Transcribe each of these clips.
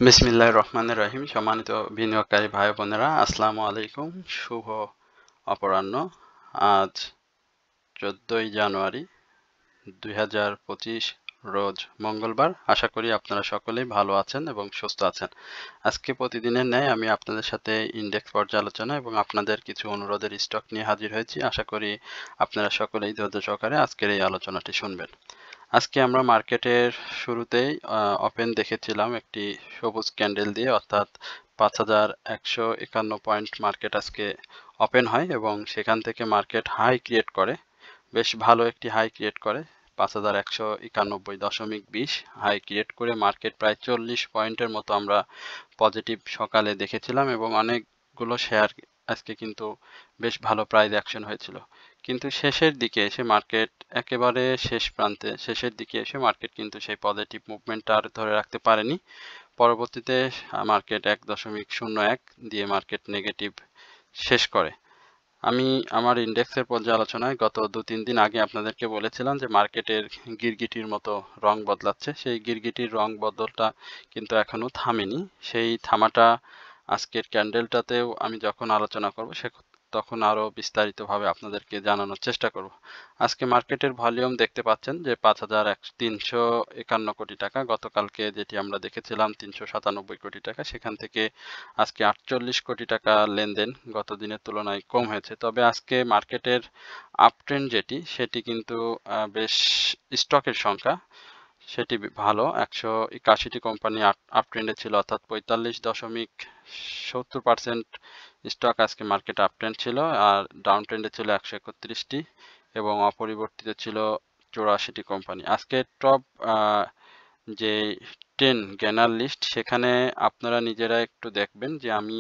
বিসমিল্লাহির রহমানির রহিম। সম্মানিত বিনিয়োগকারী ভাই বোনেরা, আসসালামু আলাইকুম। শুভ অপরাহ্ন। আজ 14ই জানুয়ারি 2025 রোজ মঙ্গলবার। আশা করি আপনারা সকলেই ভালো আছেন এবং সুস্থ আছেন। আজকে প্রতিদিনের ন্যায় আমি আপনাদের সাথে ইন্ডেক্স পর্যালোচনা এবং আপনাদের কিছু অনুরোধের স্টক নিয়ে হাজির হয়েছি। আশা করি আপনারা সকলেই ধৈর্য সহকারে আজকের এই আলোচনাটি শুনবেন। আজকে আমরা মার্কেটের শুরুতেই ওপেন দেখেছিলাম একটি সবুজ ক্যান্ডেল দিয়ে, অর্থাৎ 5151 পয়েন্ট মার্কেট আজকে ওপেন হয় এবং সেখান থেকে মার্কেট হাই ক্রিয়েট করে, বেশ ভালো একটি হাই ক্রিয়েট করে 5191.20 হাই ক্রিয়েট করে মার্কেট প্রায় 40 পয়েন্টের মতো আমরা পজিটিভ সকালে দেখেছিলাম এবং অনেকগুলো শেয়ার আজকে কিন্তু বেশ ভালো প্রাইস অ্যাকশন হয়েছিল। কিন্তু শেষের দিকে এসে মার্কেট একেবারে শেষ প্রান্তে শেষের দিকে এসে মার্কেট কিন্তু সেই পজিটিভ মুভমেন্টটা আর ধরে রাখতে পারেনি। পরবর্তীতে মার্কেট 1.01 দিয়ে মার্কেট নেগেটিভ শেষ করে। আমি আমার ইন্ডেক্সের পর্যালোচনায় গত 2-3 দিন আগে আপনাদেরকে বলেছিলাম যে মার্কেটের গিরগিটির মতো রং বদলাচ্ছে। সেই গিরগিটির রং বদলটা কিন্তু এখনো থামেনি। সেই থামাটা আজকের ক্যান্ডেলটাতেও আমি যখন আলোচনা করব তখন আরো বিস্তারিতভাবে আপনাদেরকে জানানোর চেষ্টা করব। আজকে মার্কেটের ভলিউম দেখতে পাচ্ছেন যে 5,351 কোটি টাকা। গতকালকে যেটি আমরা দেখেছিলাম 397 কোটি টাকা, সেখান থেকে আজকে 48 কোটি টাকা লেনদেন গত দিনের তুলনায় কম হয়েছে। তবে আজকে মার্কেটের আপট্রেন্ড সেটি কিন্তু বেশ স্টকের সংখ্যা সেটি ভালো। 181টি কোম্পানি আপট্রেন্ডে ছিল, অর্থাৎ 45.70% স্টক আজকে মার্কেট আপট্রেন্ড ছিল, আর ডাউন ট্রেন্ডে ছিল 131টি এবং অপরিবর্তিত ছিল 84টি কোম্পানি। আজকে টপ যে 10 গেনার লিস্ট, সেখানে আপনারা নিজেরা একটু দেখবেন যে আমি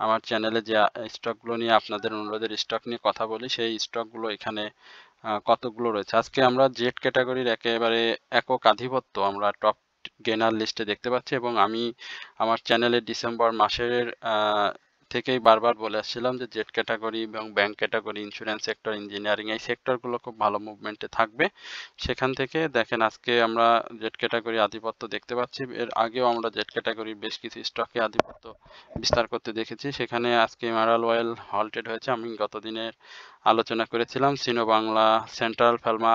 আমার চ্যানেলে যে স্টকগুলো নিয়ে আপনাদের অনুরোধের স্টক নিয়ে কথা বলি, সেই স্টকগুলো এখানে কতগুলো রয়েছে। আজকে আমরা জেড ক্যাটাগরির একেবারে একক আধিপত্য আমরা টপ গেনার লিস্টে দেখতে পাচ্ছি এবং আমি আমার চ্যানেলে ডিসেম্বর মাসের থেকেই বারবার বলে আসছিলাম যে জেড ক্যাটাগরি এবং bank category, insurance sector, engineering, এই সেক্টরগুলো খুব ভালো মুভমেন্টে থাকবে। সেখান থেকে দেখেন আজকে আমরা জেড ক্যাটাগরি আধিপত্য দেখতে পাচ্ছি। এর আগেও আমরা জেড ক্যাটাগরির বেশ কিছু স্টকে আধিপত্য বিস্তার করতে দেখেছি। সেখানে আজকে এমারাল অয়েল হল্টেড হয়েছে। আমি গতদিনের আলোচনা করেছিলাম সিনো বাংলা, সেন্ট্রাল ফার্মা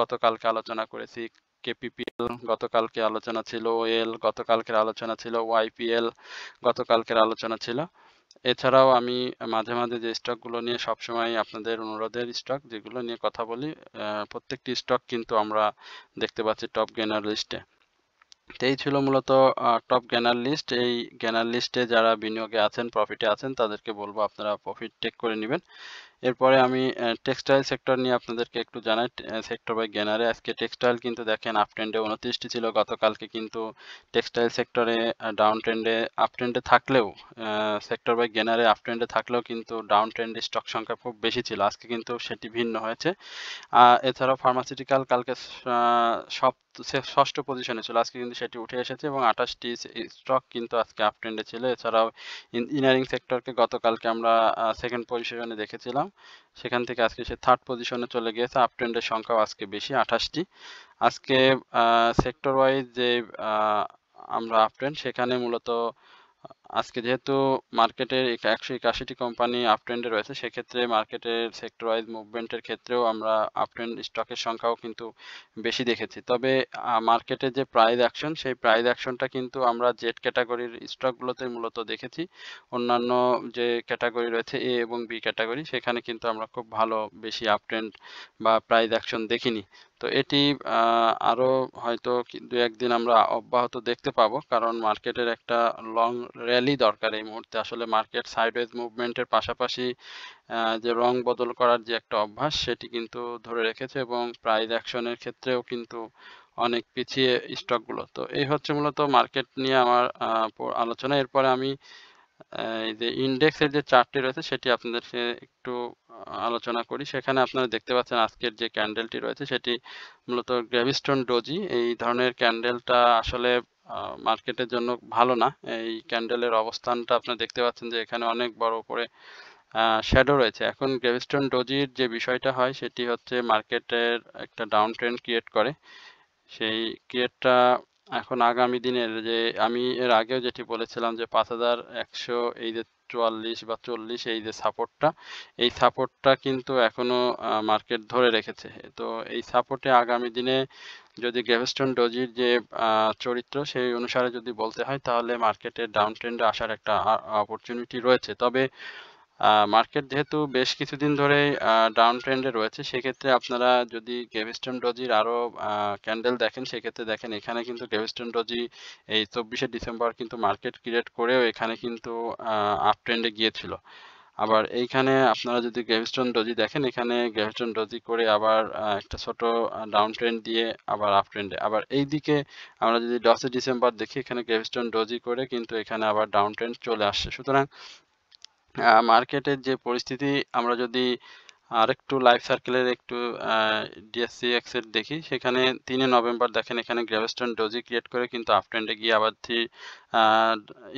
গতকালকে আলোচনা করেছি, কেপিপিএল গতকালকে আলোচনা ছিল, ওয়েল গতকালকের আলোচনা ছিল, ওয়াইপিএল গতকালকের আলোচনা ছিল। এছাড়াও আমি মাঝে মাঝে যে স্টকগুলো নিয়ে সবসময় আপনাদের অনুরোধের স্টক যেগুলো নিয়ে কথা বলি, প্রত্যেকটি স্টক কিন্তু আমরা দেখতে পাচ্ছি টপ গেনার লিস্টে। তো এই ছিল মূলত টপ গেনার লিস্ট। এই গেনার লিস্টে যারা বিনিয়োগে আছেন, প্রফিটে আছেন, তাদেরকে বলবো আপনারা প্রফিট টেক করে নেবেন। এরপরে আমি টেক্সটাইল সেক্টর নিয়ে আপনাদেরকে একটু জানাই। সেক্টর বাই গেনারে আজকে টেক্সটাইল কিন্তু দেখেন আপ ট্রেন্ডে 29টি ছিল, গতকালকে কিন্তু টেক্সটাইল সেক্টরে ডাউন ট্রেন্ডে আপ ট্রেন্ডে থাকলেও সেক্টর বাই গেনারে আপ ট্রেন্ডে থাকলেও কিন্তু ডাউন ট্রেন্ডে স্টক সংখ্যা খুব বেশি ছিল। আজকে কিন্তু সেটি ভিন্ন হয়েছে। এছাড়াও ফার্মাসিউটিক্যাল কালকে ষষ্ঠ পজিশনে ছিল, আজকে কিন্তু সেটি উঠে এসেছে এবং 28টি স্টক কিন্তু আজকে আপ ট্রেন্ডে ছিল। এছাড়াও ইঞ্জিনিয়ারিং সেক্টরকে গতকালকে আমরা সেকেন্ড পজিশনে দেখেছিলাম, সেখান থেকে আজকে সে থার্ড পজিশনে চলে গিয়েছে। আপ ট্রেন্ডের সংখ্যাও আজকে বেশি, 28টি। আজকে সেক্টর ওয়াইজ যে আমরা আপ ট্রেন্ড, সেখানে মূলত আজকে যেহেতু মার্কেটের 181টি কোম্পানি আপ ট্রেন্ডে রয়েছে, সেক্ষেত্রে মার্কেটের সেক্টর ওয়াইজ মুভমেন্টের ক্ষেত্রেও আমরা আপ ট্রেন্ড স্টকের সংখ্যাও কিন্তু বেশি দেখেছি। তবে মার্কেটের যে প্রাইস অ্যাকশন, সেই প্রাইস অ্যাকশনটা কিন্তু আমরা জেড ক্যাটাগরির স্টকগুলোতে মূলত দেখেছি। অন্যান্য যে ক্যাটাগরি রয়েছে এ এবং বি ক্যাটাগরি, সেখানে কিন্তু আমরা খুব ভালো বেশি আপ ট্রেন্ড বা প্রাইস অ্যাকশন দেখিনি। তো এটি আরো হয়তো 2-1 দিন আমরা অব্যাহত দেখতে পাবো, কারণ মার্কেটের একটা লং র্যালি দরকার এই মুহূর্তে। আসলে মার্কেট সাইডওয়েজ মুভমেন্টের পাশাপাশি যে রং বদল করার যে একটা অভ্যাস, সেটি কিন্তু ধরে রেখেছে এবং প্রাইস অ্যাকশনের ক্ষেত্রেও কিন্তু অনেক পিছিয়ে স্টকগুলো। তো এই হচ্ছে মূলত মার্কেট নিয়ে আমার আলোচনা। এরপরে আমি এই যে ইন্ডেক্সের যে চার্টটি রয়েছে সেটি আপনাদেরকে একটু আলোচনা করি। সেখানে আপনারা দেখতে পাচ্ছেন আজকের যে ক্যান্ডেলটি রয়েছে সেটি মূলত গ্র্যাভিস্টোন ডোজি। এই ধরনের ক্যান্ডেলটা আসলে মার্কেটের জন্য ভালো না। এই ক্যান্ডেলের অবস্থানটা আপনারা দেখতে পাচ্ছেন যে এখানে অনেক বড় উপরে শ্যাডো রয়েছে। এখন গ্র্যাভিস্টোন ডোজির যে বিষয়টা হয় সেটি হচ্ছে মার্কেটের একটা ডাউন ট্রেন্ড ক্রিয়েট করে। সেই ক্রিয়েটটা এখন আগামী দিনের যে আমি এর আগেও যেটি বলেছিলাম যে ৫,১০০ এই যে ৪৪ বা ৪০ এই যে সাপোর্টটা, এই সাপোর্টটা কিন্তু এখনো মার্কেট ধরে রেখেছে। তো এই সাপোর্টে আগামী দিনে যদি গ্রেভস্টোন ডোজির যে চরিত্র সেই অনুসারে যদি বলতে হয় তাহলে মার্কেটের ডাউন ট্রেন্ডে আসার একটা অপরচুনিটি রয়েছে। তবে মার্কেট যেহেতু বেশ কিছুদিন ধরেই ডাউন ট্রেন্ডে রয়েছে, সেক্ষেত্রে আপনারা যদি গ্রেভিস্টোন ডোজির আরো ক্যান্ডেল দেখেন, সেক্ষেত্রে দেখেন এখানে কিন্তু গ্রেভিস্টোন ডোজি এই ২৪শে ডিসেম্বর কিন্তু মার্কেট ক্রিয়েট করেও এখানে কিন্তু আপ ট্রেন্ডে গিয়েছিল। আবার এইখানে আপনারা যদি গ্রেভিস্টোন ডোজি দেখেন, এখানে গ্রেভিস্টোন ডোজি করে আবার একটা ছোট ডাউন ট্রেন্ড দিয়ে আবার আপ ট্রেন্ডে। আবার এইদিকে আমরা যদি ১০ ডিসেম্বর দেখি, এখানে গ্রেভিস্টোন ডোজি করে কিন্তু এখানে আবার ডাউন ট্রেন্ড চলে আসছে। সুতরাং মার্কেটের যে পরিস্থিতি, আমরা যদি আরেকটু লাইফ সার্কেলের একটু ডিএসসিএক্স এর দেখি, সেখানে ৩ নভেম্বর দেখেন এখানে গ্রেভিস্টোন ডোজি ক্রিয়েট করে কিন্তু আপ ট্রেন্ডে গিয়ে আবার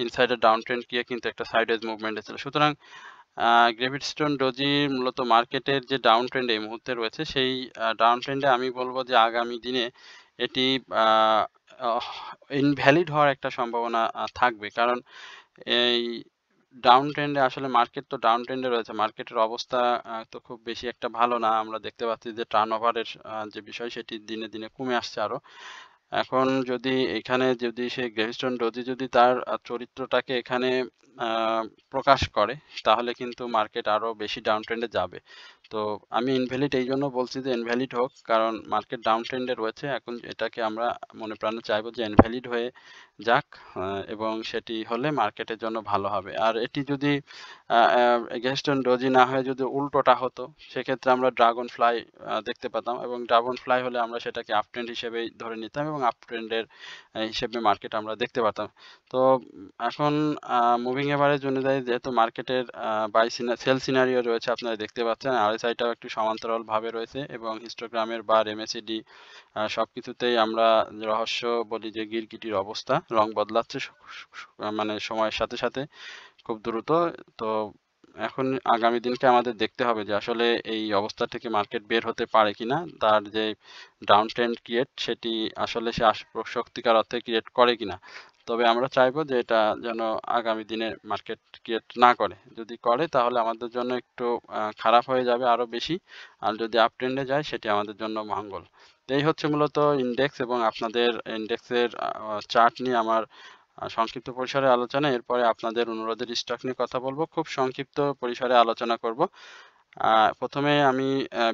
ইনসাইডে ডাউন ট্রেন্ড গিয়ে কিন্তু একটা সাইডওয়েজ মুভমেন্টে ছিল। সুতরাং গ্রেভিস্টোন ডোজি মূলত মার্কেটের যে ডাউন ট্রেন্ড এই মুহূর্তে রয়েছে, সেই ডাউন ট্রেন্ডে আমি বলব যে আগামী দিনে এটি ইনভ্যালিড হওয়ার একটা সম্ভাবনা থাকবে। কারণ এই ডাউন ট্রেন্ডে আসলে মার্কেট তো ডাউন ট্রেন্ডে রয়েছে। মার্কেটের অবস্থা তো খুব বেশি একটা ভালো না। আমরা দেখতে পাচ্ছি যে টার্নওভারের যে বিষয় সেটি দিনে, দিনে কমে আসছে আরো। এখন যদি এখানে যদি সেই গ্রেভিস্টোন ডোজি যদি তার চরিত্রটাকে এখানে আ প্রকাশ করে, তাহলে কিন্তু মার্কেট আরো বেশি ডাউন ট্রেন্ডে যাবে। তো আমি ইনভ্যালিড এইজন্য বলছি যে ইনভ্যালিড হোক, কারণ মার্কেট ডাউন ট্রেন্ডে রয়েছে। এখন এটাকে আমরা মনে প্রাণে চাইবো যে ইনভ্যালিড হয়ে যাক, এবং সেটি হলে মার্কেটের জন্য ভালো হবে। আর এটি যদি আ আ গ্রেভিস্টোন ডোজি না হয়ে যদি উল্টোটা হতো, সেক্ষেত্রে আমরা ড্রাগন ফ্লাই দেখতে পেতাম, এবং ড্রাগন ফ্লাই হলে আমরা সেটাকে আপ ট্রেন্ড হিসেবেই ধরে নিতাম এবং আপ ট্রেন্ডের হিসেবে মার্কেট আমরা দেখতে পারতাম। তো এখন মুভিং এভারেজ অনুযায়ী যেহেতু মার্কেটের সেল সিনারিও রয়েছে, আপনারা দেখতে পাচ্ছেন RSI টাও একটু সমান্তরালভাবে রয়েছে, এবং হিস্টোগ্রামের বার MACD সবকিছুতেই আমরা রহস্য বলি যে গিরগিটির অবস্থা, রং বদলাচ্ছে মানে সময়ের সাথে, সাথে খুব দ্রুত। তো এখন আগামী দিনকে আমাদের দেখতে হবে যে আসলে এই অবস্থা থেকে মার্কেট বের হতে পারে কিনা। তার যে ডাউন ট্রেন্ড ক্রিয়েট সেটি আসলে সে সত্যিকার অর্থে ক্রিয়েট করে কিনা। তবে আমরা চাইবো যে এটা যেন আগামী দিনে মার্কেট ক্রিয়েট না করে। যদি করে তাহলে আমাদের জন্য একটু খারাপ হয়ে যাবে আরো বেশি। আর যদি আপ ট্রেন্ডে যায় সেটি আমাদের জন্য মঙ্গল। তো এই হচ্ছে মূলত ইনডেক্স এবং আপনাদের ইনডেক্সের চার্ট নিয়ে আমার সংক্ষিপ্ত পরিসরে আলোচনা। এরপরে আপনাদের অনুরোধের স্টক নিয়ে কথা বলবো। খুব সংক্ষিপ্ত পরিসরে আলোচনা করব। প্রথমে আমি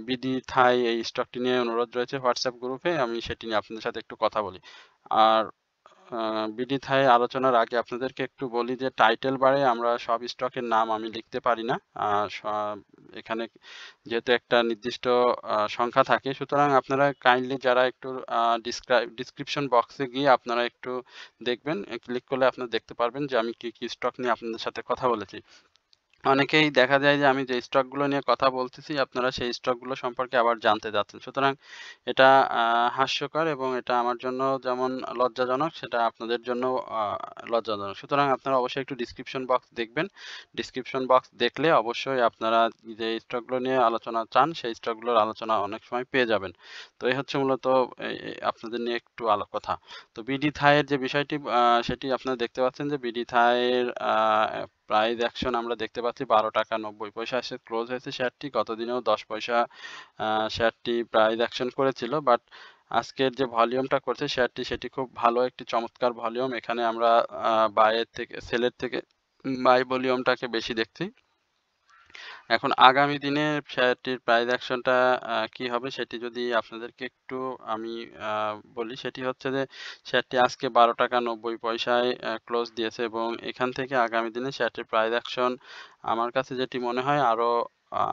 বিডি থাই এই স্টকটি নিয়ে অনুরোধ রয়েছে হোয়াটসঅ্যাপ গ্রুপে। আমি সেটি নিয়ে আপনাদের সাথে একটু কথা বলি। আর বিডি থাই আলোচনার আগে আপনাদেরকে একটু বলি যে টাইটেল বারে আমরা সব স্টকের নাম আমি লিখতে পারি না। এখানে যেহেতু একটা নির্দিষ্ট সংখ্যা থাকে, সুতরাং আপনারা কাইন্ডলি যারা একটু ডিসক্রিপশন বক্সে গিয়ে আপনারা একটু দেখবেন। ক্লিক করলে আপনারা দেখতে পারবেন যে আমি কি, কি স্টক নিয়ে আপনাদের সাথে কথা বলেছি। অনেকেই দেখা যায় যে আমি যে স্টকগুলো নিয়ে কথা বলতেছি, আপনারা সেই স্টকগুলো সম্পর্কে আবার জানতে চাচ্ছেন। সুতরাং এটা হাস্যকর এবং এটা আমার জন্য যেমন লজ্জাজনক, সেটা আপনাদের জন্যও লজ্জাজনক। সুতরাং আপনারা অবশ্যই একটু ডিসক্রিপশন বক্স দেখবেন। ডিসক্রিপশন বক্স দেখলে অবশ্যই আপনারা যে স্টকগুলো নিয়ে আলোচনা চান, সেই স্টকগুলোর আলোচনা অনেক সময় পেয়ে যাবেন। তো এই হচ্ছে মূলত আপনাদের নিয়ে একটু কথা। তো বিডি থাইয়ের যে বিষয়টি সেটি আপনারা দেখতে পাচ্ছেন যে বিডি থাইয়ের প্রাইস অ্যাকশন আমরা দেখতে পাচ্ছি 12.90 এসে ক্লোজ হয়েছে শেয়ারটি। গতদিনেও 10 পয়সা শেয়ারটি প্রাইস অ্যাকশন করেছিল, বাট আজকের যে ভলিউমটা করছে শেয়ারটি, সেটি খুব ভালো একটি চমৎকার ভলিউম। এখানে আমরা সেলের থেকে বাই ভলিউমটাকে বেশি দেখছি। এখন আগামী দিনে শেয়ারটির প্রাইস অ্যাকশনটা কি হবে সেটি যদি আপনাদেরকে একটু আমি বলি, সেটি হচ্ছে যে শেয়ারটি আজকে 12.90 ক্লোজ দিয়েছে, এবং এখান থেকে আগামী দিনে শেয়ারটির প্রাইস অ্যাকশন আমার কাছে যেটি মনে হয় আরো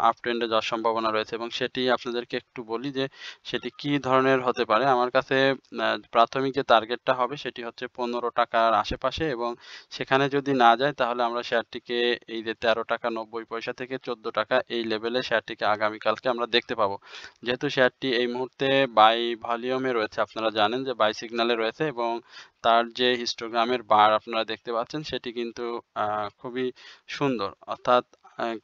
আপ ট্রেন্ডে যাওয়ার সম্ভাবনা রয়েছে, এবং সেটি আপনাদেরকে একটু বলি যে সেটি কি ধরনের হতে পারে। আমার কাছে প্রাথমিক যে টার্গেটটা হবে সেটি হচ্ছে 15 টাকার আশেপাশে, এবং সেখানে যদি না যায় তাহলে আমরা শেয়ারটিকে এই যে 13.90 থেকে 14 টাকা এই লেভেলে শেয়ারটিকে আগামীকালকে আমরা দেখতে পাবো। যেহেতু শেয়ারটি এই মুহূর্তে বাই ভলিউমে রয়েছে, আপনারা জানেন যে বাই সিগন্যালে রয়েছে, এবং তার যে হিস্টোগ্রামের বার আপনারা দেখতে পাচ্ছেন সেটি কিন্তু খুবই সুন্দর। অর্থাৎ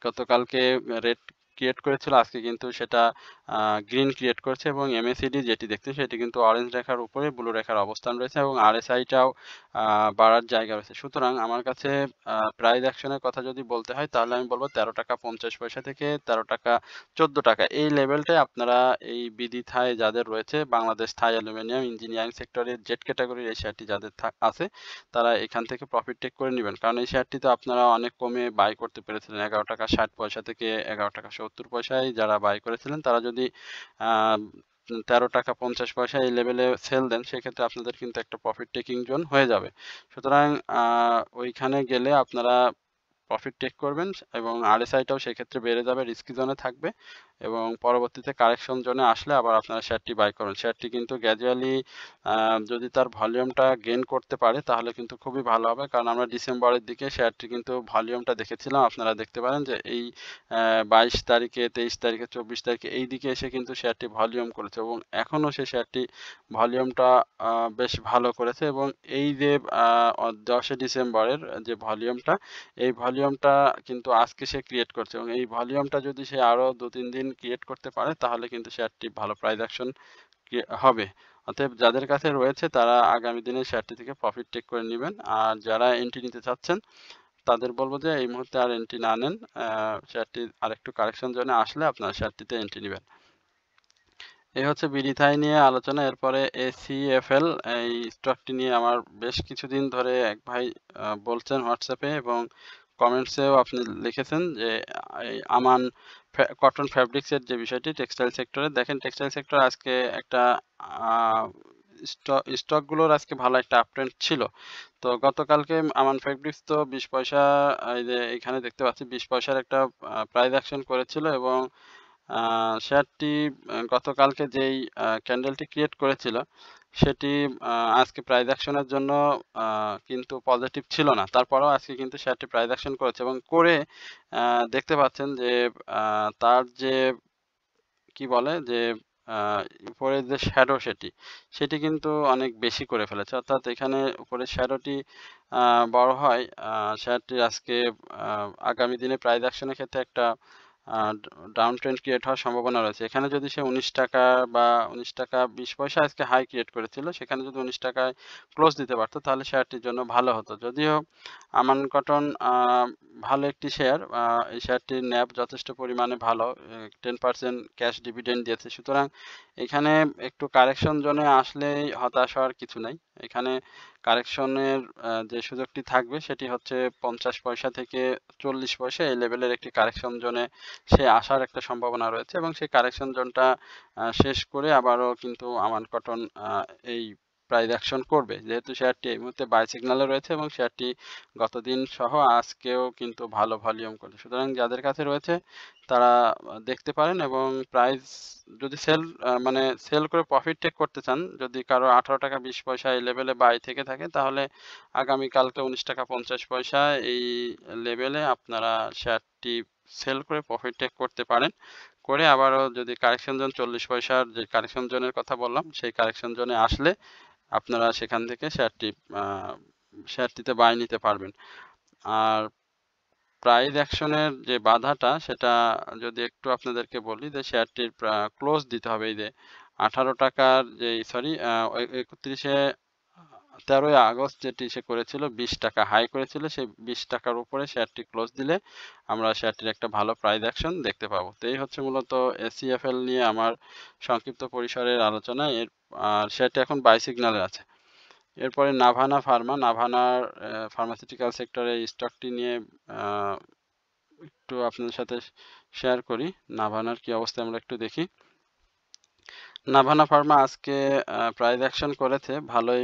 গতকালকে রেড ক্রিয়েট করেছিল, আজকে কিন্তু সেটা গ্রিন ক্রিয়েট করেছে এবং MACD যেটি দেখছেন সেটি কিন্তু অরেঞ্জ রেখার উপরে ব্লু রেখার অবস্থান রয়েছে এবং RSI-টাও বাড়ার জায়গা রয়েছে। সুতরাং আমার কাছে প্রাইস অ্যাকশনের কথা যদি বলতে হয় তাহলে আমি বলব 13 টাকা 50 পয়সা থেকে 13 টাকা 14 টাকা এই লেভেলটায় আপনারা এই বিডি থাই যাদের রয়েছে, বাংলাদেশ থাই অ্যালুমিনিয়াম ইঞ্জিনিয়ারিং সেক্টরের জেড ক্যাটাগরির এই শেয়ারটি যাদের আছে তারা এখান থেকে প্রফিট টেক করে নেবেন। কারণ এই শেয়ারটি তো আপনারা অনেক কমে বাই করতে পেরেছিলেন 11 টাকা 60 পয়সা থেকে 11 টাকা 70 পয়সায় যারা বাই করেছিলেন তারা যদি 13 টাকা 50 পয়সা এই লেভেলে সেল দেন সেক্ষেত্রে আপনাদের কিন্তু একটা প্রফিট টেকিং জোন হয়ে যাবে। সুতরাং ওইখানে গেলে আপনারা প্রফিট টেক করবেন এবং RSI-টাও সেক্ষেত্রে বেড়ে যাবে, রিস্কি জোনে থাকবে এবং পরবর্তীতে কারেকশন জোনে আসলে আবার আপনারা শেয়ারটি বাই করবেন। শেয়ারটি কিন্তু গ্র্যাজুয়ালি যদি তার ভলিউমটা গেইন করতে পারে তাহলে কিন্তু খুবই ভালো হবে। কারণ আমরা ডিসেম্বরের দিকে শেয়ারটি কিন্তু ভলিউমটা দেখেছিলাম। আপনারা দেখতে পারেন যে এই 22 তারিখে, 23 তারিখে, 24 তারিখে এই দিকে এসে কিন্তু শেয়ারটি ভলিউম করেছে এবং এখনও সে শেয়ারটি ভলিউমটা বেশ ভালো করেছে এবং এই যে 10 ডিসেম্বরের যে ভলিউমটা এই ভলিউমটা কিন্তু আজকে সে ক্রিয়েট করছে এবং এই ভলিউমটা যদি সে আরও 2-3 দিন ক্রিয়েট করতে পারে তাহলে কিন্তু শেয়ারটি ভালো প্রাইস অ্যাকশন হবে। অতএব যাদের কাছে রয়েছে তারা আগামী দিনে শেয়ারটি থেকে প্রফিট টেক করে নেবেন। আর যারা এন্ট্রি নিতে চাচ্ছেন তাদের বলবো যে এই মুহূর্তে আর এন্ট্রি না নেন, শেয়ারটি আরেকটু কারেকশন জোনে আসলে আপনারা শেয়ারটিতে এন্ট্রি নেবেন। এই হচ্ছে বিডি থাই নিয়ে আলোচনা। এরপরে ACFL এই স্টকটি নিয়ে আমার বেশ কিছুদিন ধরে এক ভাই বলছেন হোয়াটসঅ্যাপে এবং কমেন্টসেও আপনি লিখেছেন যে এই আমান কটন ফ্যাব্রিক্সের যে বিষয়টি টেক্সটাইল সেক্টরে, দেখেন টেক্সটাইল সেক্টর আজকে একটা স্টকগুলোর আজকে ভালো একটা আপট্রেন্ড ছিল। তো গতকালকে আমান ফ্যাব্রিক্স তো 20 পয়সা, এই যে এখানে দেখতে পাচ্ছি 20 পয়সার একটা প্রাইস অ্যাকশন করেছিল এবং শেয়ারটি গতকালকে যেই ক্যান্ডেলটি ক্রিয়েট করেছিল সেটি আজকে প্রাইস অ্যাকশনের জন্য কিন্তু পজিটিভ ছিল না। তারপরেও আজকে কিন্তু শেয়ারটি প্রাইস অ্যাকশন করেছে এবং করে দেখতে পাচ্ছেন যে তার যে কি বলে যে উপরের যে শ্যাডো সেটি কিন্তু অনেক বেশি করে ফেলেছে। অর্থাৎ এখানে উপরের শ্যাডোটি বড় হয়, শেয়ারটি আজকে আগামী দিনে প্রাইস অ্যাকশনের ক্ষেত্রে একটা ডাউন ট্রেন্ড ক্রিয়েট হওয়ার সম্ভাবনা রয়েছে। এখানে যদি সে 19 টাকা বা 19 টাকা 20 পয়সা আজকে হাই ক্রিয়েট করেছিল, সেখানে যদি 19 টাকায় ক্লোজ দিতে পারতো তাহলে শেয়ারটির জন্য ভালো হতো। যদিও আমান কটন ভালো একটি শেয়ার, এই শেয়ারটির ন্যাব যথেষ্ট পরিমাণে ভালো, 10% ক্যাশ ডিভিডেন্ড দিয়েছে। সুতরাং এখানে একটু কারেকশন জোনে আসলেই হতাশ হওয়ার কিছু নাই। এখানে কারেকশনের যে সুযোগটি থাকবে সেটি হচ্ছে 50 পয়সা থেকে 40 পয়সা এই লেভেলের একটি কারেকশন জোনে সে আসার একটা সম্ভাবনা রয়েছে এবং সেই কারেকশন জোনটা শেষ করে আবারও কিন্তু আমান কটন এই প্রাইস অ্যাকশন করবে, যেহেতু শেয়ারটি এই মুহূর্তে বাই সিগন্যালে রয়েছে এবং শেয়ারটি গতদিন সহ আজকেও কিন্তু ভালো ভলিউম করে। সুতরাং যাদের কাছে রয়েছে তারা দেখতে পারেন এবং প্রাইস যদি মানে সেল করে প্রফিট টেক করতে চান, যদি কারো 18 টাকা 20 পয়সা এই লেভেলে বাই থেকে থাকে তাহলে আগামীকালকে 19 টাকা 50 পয়সা এই লেভেলে আপনারা শেয়ারটি সেল করে প্রফিট টেক করতে পারেন। করে আবারও যদি কারেকশন জোন 40 পয়সার যে কারেকশন জোনের কথা বললাম সেই কারেকশন জোনে আসলে আপনারা সেখান থেকে শেয়ারটিতে বাই নিতে পারবেন। আর প্রাইস অ্যাকশনের যে বাধাটা সেটা যদি একটু আপনাদেরকে বলি যে শেয়ারটির ক্লোজ দিতে হবে এই যে 18 টাকার যে 13ই আগস্ট যেটি সে করেছিল 20 টাকা হাই করেছিল, সেই 20 টাকার উপরে শেয়ারটি ক্লোজ দিলে আমরা শেয়ারটির একটা ভালো প্রাইস অ্যাকশন দেখতে পাবো। তো এই হচ্ছে মূলত ACFL নিয়ে আমার সংক্ষিপ্ত পরিসরের আলোচনা। আর শেয়ারটি এখন বাই সিগন্যালে আছে। এরপরে নাভানা ফার্মা, নাভানার ফার্মাসিউটিক্যাল সেক্টরে স্টকটি নিয়ে একটু আপনাদের সাথে শেয়ার করি। নাভানার কি অবস্থা আমরা একটু দেখি। নাভানা ফার্মা আজকে প্রাইস অ্যাকশন করেছে, ভালোই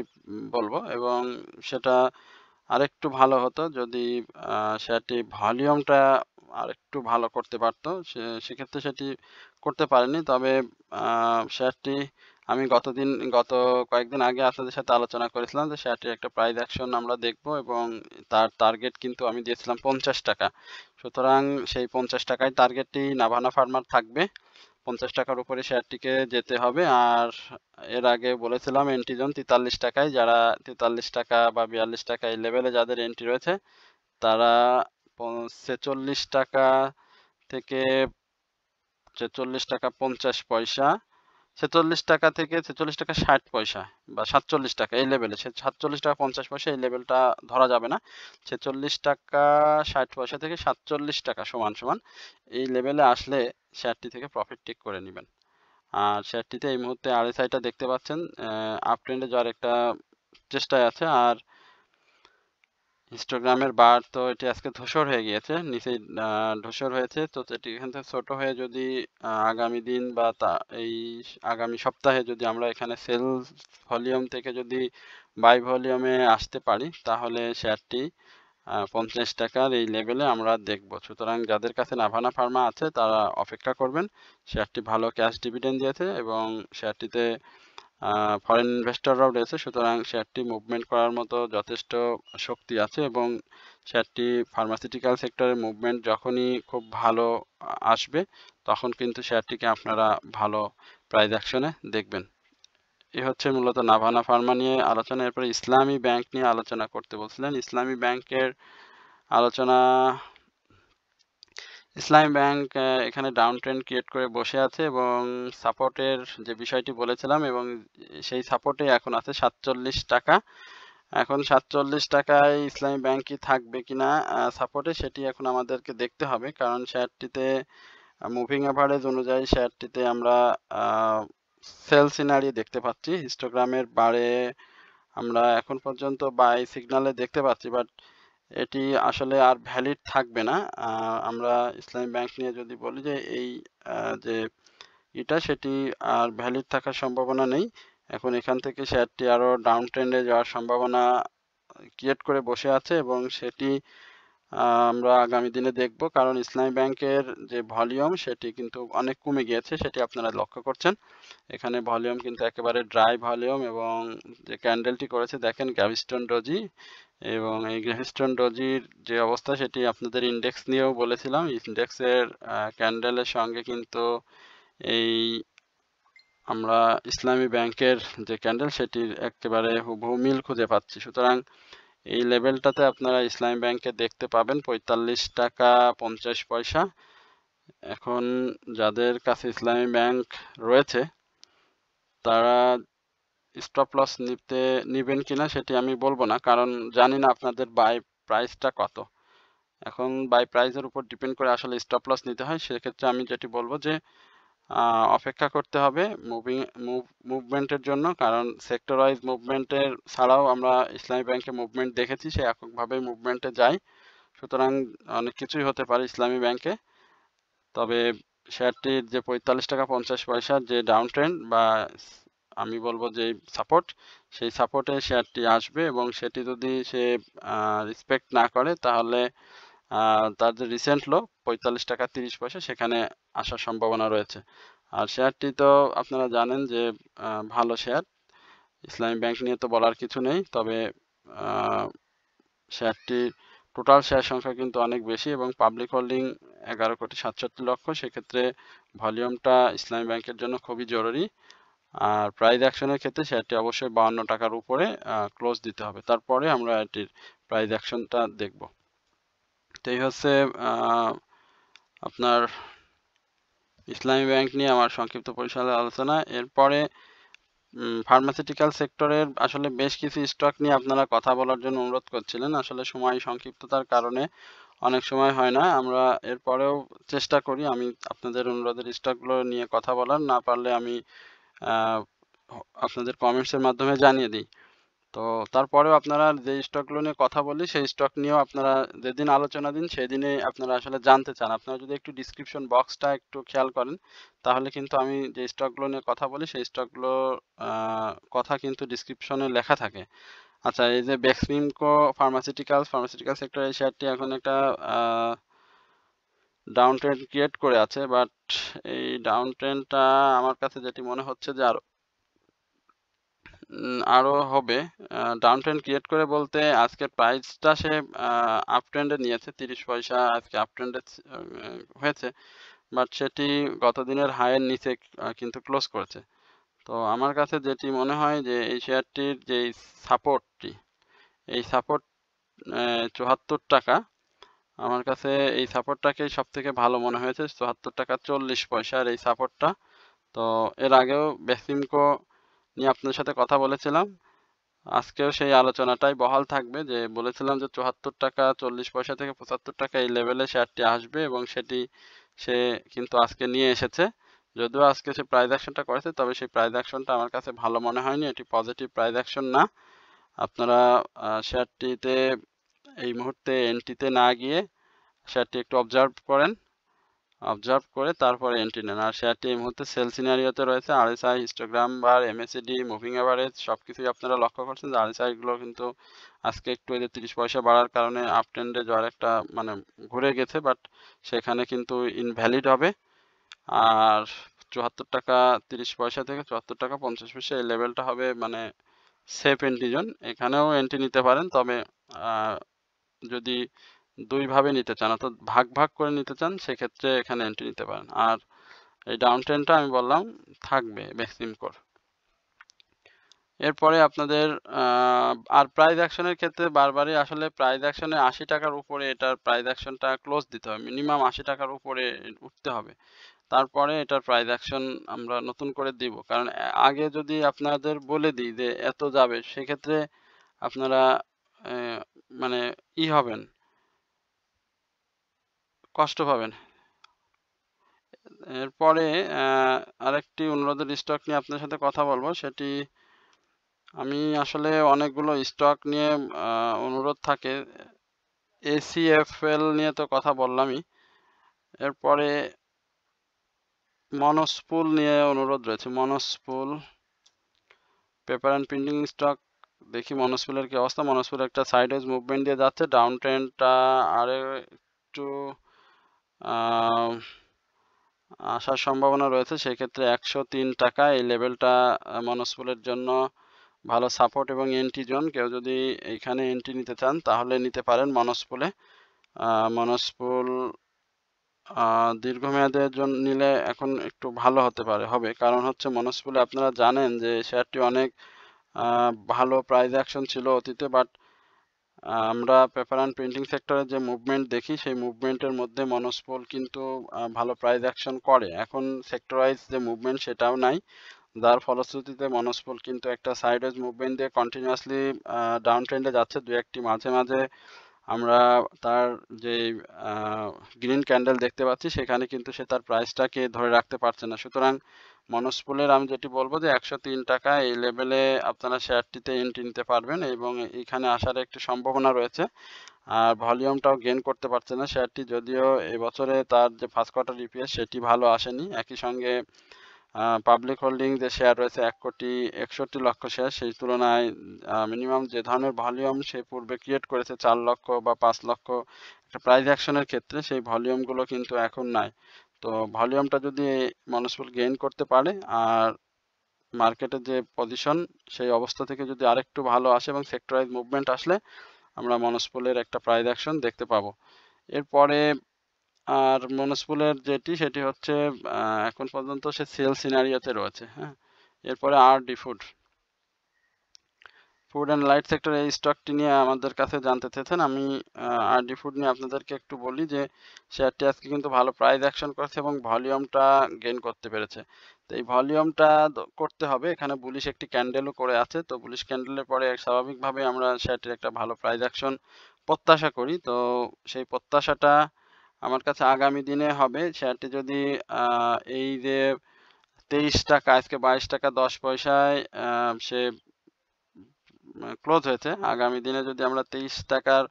বলবো এবং সেটা আরেকটু ভালো হতো যদি শেয়ারটি ভলিউমটা আরেকটু ভালো করতে পারতো, সেক্ষেত্রে সেটি করতে পারেনি। তবে শেয়ারটি আমি গত কয়েকদিন আগে আপনাদের সাথে আলোচনা করেছিলাম যে শেয়ারটির একটা প্রাইস অ্যাকশন আমরা দেখব এবং তার টার্গেট কিন্তু আমি দিয়েছিলাম 50 টাকা। সুতরাং সেই 50 টাকায় টার্গেটটি নাভানা ফার্মার থাকবে। 50 টাকার উপরে শেয়ারটিকে যেতে হবে। আর এর আগে বলেছিলাম এন্ট্রি জোন 43 টাকায়, যারা 43 টাকা বা 42 টাকা এই লেভেলে যাদের এন্ট্রি রয়েছে তারা 46 টাকা থেকে 46 টাকা 50 পয়সা, 46 টাকা থেকে 46 টাকা 60 পয়সা বা 47 টাকা এই লেভেলে, 47 টাকা 50 পয়সা এই লেভেলটা ধরা যাবে না। 46 টাকা 60 পয়সা থেকে 47 টাকা সমান সমান এই লেভেলে আসলে শেয়ারটি থেকে প্রফিট টেক করে নেবেন। আর শেয়ারটিতে এই মুহূর্তে আরএসআইটা দেখতে পাচ্ছেন আপ ট্রেন্ডে যাওয়ার একটা চেষ্টায় আছে। আর হিস্টোগ্রামের বার তো এটি আজকে ধূসর হয়ে গিয়েছে, নিচে ধূসর হয়েছে, তো এটি এখান থেকে ছোট হয়ে যদি আগামী দিন বা এই আগামী সপ্তাহে যদি আমরা এখানে সেল ভলিউম থেকে যদি বাই ভলিউমে আসতে পারি তাহলে শেয়ারটি 50 টাকার এই লেভেলে আমরা দেখব। সুতরাং যাদের কাছে নাভানা ফার্মা আছে তারা অপেক্ষা করবেন। শেয়ারটি ভালো ক্যাশ ডিভিডেন্ড দিয়েছে এবং শেয়ারটিতে ফরেন ইনভেস্টররাও রয়েছে, সুতরাং শেয়ারটি মুভমেন্ট করার মতো যথেষ্ট শক্তি আছে এবং শেয়ারটি ফার্মাসিউটিক্যাল সেক্টরের মুভমেন্ট যখনই খুব ভালো আসবে তখন কিন্তু শেয়ারটিকে আপনারা ভালো প্রাইস অ্যাকশনে দেখবেন। এই হচ্ছে মূলত নাভানা ফার্মা নিয়ে আলোচনা। এরপরে ইসলামী ব্যাংক নিয়ে আলোচনা করতে বলছিলেন। ইসলামী ব্যাংকের আলোচনা, ইসলামী ব্যাংক এখানে ডাউন ট্রেন্ড ক্রিয়েট করে বসে আছে এবং সাপোর্টের যে বিষয়টি বলেছিলাম এবং সেই সাপোর্টে এখন আছে 47 টাকা। এখন 47 টাকায় ইসলামী ব্যাংক কি থাকবে কিনা সাপোর্টে, সেটি এখন আমাদেরকে দেখতে হবে, কারণ শেয়ারটিতে মুভিং অ্যাভারেজ অনুযায়ী শেয়ারটিতে আমরা সেল সিনারি দেখতে পাচ্ছি। হিস্টোগ্রামের বারে আমরা এখন পর্যন্ত বাই সিগনালে দেখতে পাচ্ছি, বাট এটি আসলে আর ভ্যালিড থাকবে না। আমরা ইসলামী ব্যাংক নিয়ে যদি বলি যে এই যে সেটি আর ভ্যালিড থাকার সম্ভাবনা নেই। এখন এখান থেকে শেয়ারটি আরো ডাউন ট্রেন্ডে যাওয়ার সম্ভাবনা ক্রিয়েট করে বসে আছে এবং সেটি আমরা আগামী দিনে দেখব, কারণ ইসলামী ব্যাংকের যে ভলিউম সেটি কিন্তু অনেক কমে গিয়েছে, সেটি আপনারা লক্ষ্য করছেন। এখানে ভলিউম কিন্তু একেবারে ড্রাই ভলিউম এবং যে ক্যান্ডেলটি করেছে দেখেন গ্যাভিস্টন ডোজি, এবং এই গ্যাভিস্টন ডোজির যে অবস্থা সেটি আপনাদের ইন্ডেক্স নিয়েও বলেছিলাম। ইন্ডেক্সের ক্যান্ডেলের সঙ্গে কিন্তু এই আমরা ইসলামী ব্যাংকের যে ক্যান্ডেল সেটির একেবারে হুবহু মিল খুঁজে পাচ্ছি। সুতরাং এই লেভেলটাতে আপনারা ইসলামী ব্যাংকে দেখতে পাবেন 45 টাকা 50 পয়সা। এখন যাদের কাছে ইসলামী ব্যাংক রয়েছে তারা স্টপ লস নিবেন কিনা সেটি আমি বলবো না, কারণ জানি না আপনাদের বাই প্রাইসটা কত। এখন বাই প্রাইসের উপর ডিপেন্ড করে আসলে স্টপ লস নিতে হয়। সেক্ষেত্রে আমি যেটি বলবো যে অপেক্ষা করতে হবে মুভমেন্টের জন্য, কারণ সেক্টর ওয়াইজ মুভমেন্টের ছাড়াও আমরা ইসলামী ব্যাংকে মুভমেন্ট দেখেছি, সে এককভাবে মুভমেন্টে যায়। সুতরাং অনেক কিছুই হতে পারে ইসলামী ব্যাংকে। তবে শেয়ারটির যে 45 টাকা 50 পয়সার যে ডাউন ট্রেন্ড বা আমি বলবো যে সাপোর্ট, সেই সাপোর্টে শেয়ারটি আসবে এবং সেটি যদি সে রেসপেক্ট না করে তাহলে তার যে রিসেন্ট লো 45 টাকা 30 পয়সা সেখানে আসার সম্ভাবনা রয়েছে। আর শেয়ারটি তো আপনারা জানেন যে ভালো শেয়ার, ইসলামী ব্যাংক নিয়ে তো বলার কিছু নেই। তবে শেয়ারটি টোটাল শেয়ার সংখ্যা কিন্তু অনেক বেশি এবং পাবলিক হোল্ডিং 11,67,00,000। সেক্ষেত্রে ভলিউমটা ইসলামী ব্যাংকের জন্য খুবই জরুরি। আর প্রাইস অ্যাকশনের ক্ষেত্রে শেয়ারটি অবশ্যই 52 টাকার উপরে ক্লোজ দিতে হবে, তারপরে আমরা এটির প্রাইস অ্যাকশনটা দেখব। তো এই হচ্ছে আপনার ইসলামী ব্যাংক নিয়ে আমার সংক্ষিপ্ত পরিসরে আলোচনা। এরপরে ফার্মাসিউটিক্যাল সেক্টরের আসলে বেশ কিছু স্টক নিয়ে আপনারা কথা বলার জন্য অনুরোধ করছিলেন। আসলে সময় সংক্ষিপ্ততার কারণে অনেক সময় হয় না। আমরা এরপরেও চেষ্টা করি আমি আপনাদের অনুরোধের স্টকগুলো নিয়ে কথা বলার, না পারলে আমি আপনাদের কমেন্টসের মাধ্যমে জানিয়ে দিই। তো তারপরেও আপনারা যে স্টকগুলো নিয়ে কথা বলি সেই স্টক নিয়েও আপনারা যেদিন আলোচনা দিন সেই দিনে আপনারা আসলে জানতে চান। আপনারা যদি একটু ডিসক্রিপশন বক্সটা একটু খেয়াল করেন তাহলে কিন্তু আমি যে স্টকগুলো নিয়ে কথা বলি সেই স্টকগুলো কথা কিন্তু ডিসক্রিপশনে লেখা থাকে। আচ্ছা, এই যে বেক্সিমকো ফার্মাসিউটিক্যাল সেক্টর, এই শেয়ারটি এখন একটা ডাউন ট্রেন্ড ক্রিয়েট করে আছে, বাট এই ডাউন ট্রেন্ডটা আমার কাছে যেটি মনে হচ্ছে যে আরো হবে। ডাউন ট্রেন্ড ক্রিয়েট করে বলতে আজকের প্রাইসটা সে আপ ট্রেন্ডে নিয়েছে 30 পয়সা আজকে আপ ট্রেন্ডে হয়েছে, বাট সেটি গত দিনের হাইয়ের নিচে কিন্তু ক্লোজ করেছে। তো আমার কাছে যেটি মনে হয় যে এই শেয়ারটির যে সাপোর্টটি, এই সাপোর্ট 74 টাকা আমার কাছে এই সাপোর্টটাকে সব থেকে ভালো মনে হয়েছে, ৭৪ টাকা ৪০ পয়সার এই সাপোর্টটা। তো এর আগেও বেসিমকো নিয়ে আপনার সাথে কথা বলেছিলাম, আজকেও সেই আলোচনাটাই বহাল থাকবে, যে বলেছিলাম যে ৭৪ টাকা ৪০ পয়সা থেকে ৭৫ টাকা এই লেভেলে শেয়ারটি আসবে, এবং সেটি সে কিন্তু আজকে নিয়ে এসেছে। যদিও আজকে সে প্রাইস অ্যাকশনটা করেছে, তবে সেই প্রাইস অ্যাকশনটা আমার কাছে ভালো মনে হয়নি, এটি পজিটিভ প্রাইস অ্যাকশন না। আপনারা শেয়ারটিতে এই মুহূর্তে এন্ট্রিতে না গিয়ে শেয়ারটি একটু অবজার্ভ করেন, অবজার্ভ করে তারপরে এন্ট্রি নেন। আর শেয়ারটি এই মুহূর্তে সেল সিনারিওতে রয়েছে। আরএসআই, হিস্টোগ্রাম বার, এমএসিডি, মুভিং এভারেজ সবকিছুই আপনারা লক্ষ্য করছেন যে আরএসআই গুলো কিন্তু আজকে একটু এই যে 30 পয়সা বাড়ার কারণে আপ ট্রেন্ডে যাওয়ার একটা মানে ঘুরে গেছে, বাট সেখানে কিন্তু ইনভ্যালিড হবে। আর ৭৪ টাকা 30 পয়সা থেকে ৭৪ টাকা 50 পয়সা এই লেভেলটা হবে মানে সেফ এন্ট্রি জোন। এখানেও এন্ট্রি নিতে পারেন, তবে যদি দুই ভাবে নিতে চান অর্থাৎ ভাগ ভাগ করে নিতে চান, সেক্ষেত্রে এখানে এন্ট্রি নিতে পারেন। আর এই ডাউন ট্রেন্ডটা আমি বললাম থাকবে বেক্সিমকোর। এরপরে আপনাদের আর প্রাইস অ্যাকশনের ক্ষেত্রে বারবারই আসলে প্রাইস অ্যাকশনে ৮০ টাকার উপরে এটার প্রাইস অ্যাকশনটা ক্লোজ দিতে হবে, মিনিমাম ৮০ টাকার উপরে উঠতে হবে, তারপরে এটার প্রাইস অ্যাকশন আমরা নতুন করে দিব। কারণ আগে যদি আপনাদের বলে দিই যে এত যাবে, সেক্ষেত্রে আপনারা মানে হবেন, কষ্ট পাবেন। এরপরে আরেকটি অনুরোধের স্টক নিয়ে আপনার সাথে কথা বলবো, সেটি আমি আসলে অনেকগুলো স্টক নিয়ে অনুরোধ থাকে। এসিএফএল নিয়ে তো কথা বললামই, এরপরে মনোস্পুল নিয়ে অনুরোধ রয়েছে। Monospool paper and printing stock, দেখি মনোস্পুলের কি অবস্থা। মনোস্পুল একটা সাইডওয়েজ মুভমেন্ট দিয়ে যাচ্ছে, ডাউন ট্রেন্ডটা আরে একটু আসার সম্ভাবনা রয়েছে, সেক্ষেত্রে 103 টাকা এই লেভেলটা মনোস্পুলের জন্য ভালো সাপোর্ট এবং এন্ট্রি জোন। কেউ যদি এইখানে এন্ট্রি নিতে চান তাহলে নিতে পারেন মনোস্পুলে। মনোস্পুল দীর্ঘমেয়াদের জন্য নিলে এখন একটু ভালো হতে পারে হবে, কারণ হচ্ছে মনোস্পুলে আপনারা জানেন যে শেয়ারটি অনেক ভালো প্রাইস অ্যাকশন ছিল অতীতে, বাট আমরা পেপার অ্যান্ড প্রিন্টিং সেক্টরে যে মুভমেন্ট দেখি, সেই মুভমেন্টের মধ্যে মনোস্পুল কিন্তু ভালো প্রাইস অ্যাকশন করে। এখন সেক্টর ওয়াইজ যে মুভমেন্ট সেটাও নাই, যার ফলশ্রুতিতে মনোস্পুল কিন্তু একটা সাইডওয়েজ মুভমেন্ট দিয়ে কন্টিনিউয়াসলি ডাউন ট্রেন্ডে যাচ্ছে। দু একটি মাঝে মাঝে আমরা তার যে গ্রিন ক্যান্ডেল দেখতে পাচ্ছি, সেখানে কিন্তু সে তার প্রাইসটাকে ধরে রাখতে পারছে না। সুতরাং মনোস্পুলের আমি যেটি বলবো যে 103 টাকা এই লেভেলে আপনারা শেয়ারটিতে এন্ট্রি নিতে পারবেন, এবং এখানে আসার একটি সম্ভাবনা রয়েছে। আর ভলিউমটাও গেইন করতে পারছে না শেয়ারটি, যদিও এবছরে তার যে ফার্স্ট কোয়ার্টার ইপিএস সেটি ভালো আসেনি। একই সঙ্গে পাবলিক হোল্ডিং যে শেয়ার রয়েছে 1,61,00,000 শেয়ার, সেই তুলনায় মিনিমাম যে ধরনের ভলিউম সে পূর্বে ক্রিয়েট করেছে 4 লক্ষ বা 5 লক্ষ একটা প্রাইস অ্যাকশনের ক্ষেত্রে, সেই ভলিউমগুলো কিন্তু এখন নাই। তো ভলিউমটা যদি মনোস্পুল গেইন করতে পারে, আর মার্কেটের যে পজিশন সেই অবস্থা থেকে যদি আরেকটু ভালো আসে এবং সেক্টরাইজ মুভমেন্ট আসলে আমরা মনোস্পুলের একটা প্রাইস অ্যাকশন দেখতে পাবো। এরপরে আর মনোস্পুলের যেটি সেটি হচ্ছে এখন পর্যন্ত সে সেল সিনারিওতে রয়েছে। হ্যাঁ, এরপরে RD food, food and light sector এই স্টকটি নিয়ে আমাদের কাছে জানতে চেয়েছেন। আমি আরডি ফুড নিয়ে আপনাদেরকে একটু বলি যে শেয়ারটি আজকে কিন্তু ভালো প্রাইস অ্যাকশন করেছে এবং ভলিউমটা গেইন করতে পেরেছে। তো এই ভলিউমটা করতে হবে, এখানে বুলিশ একটি ক্যান্ডেলও করে আছে। তো বুলিশ ক্যান্ডেলের পরে স্বাভাবিকভাবে আমরা শেয়ারটির একটা ভালো প্রাইস অ্যাকশন প্রত্যাশা করি। তো সেই প্রত্যাশাটা আমার কাছে আগামী দিনে হবে। শেয়ারটি যদি এই যে 23 টাকা, আজকে 22 টাকা 10 পয়সায় সে ক্লোজ হয়েছে, আগামী দিনে যদি আমরা 23 টাকার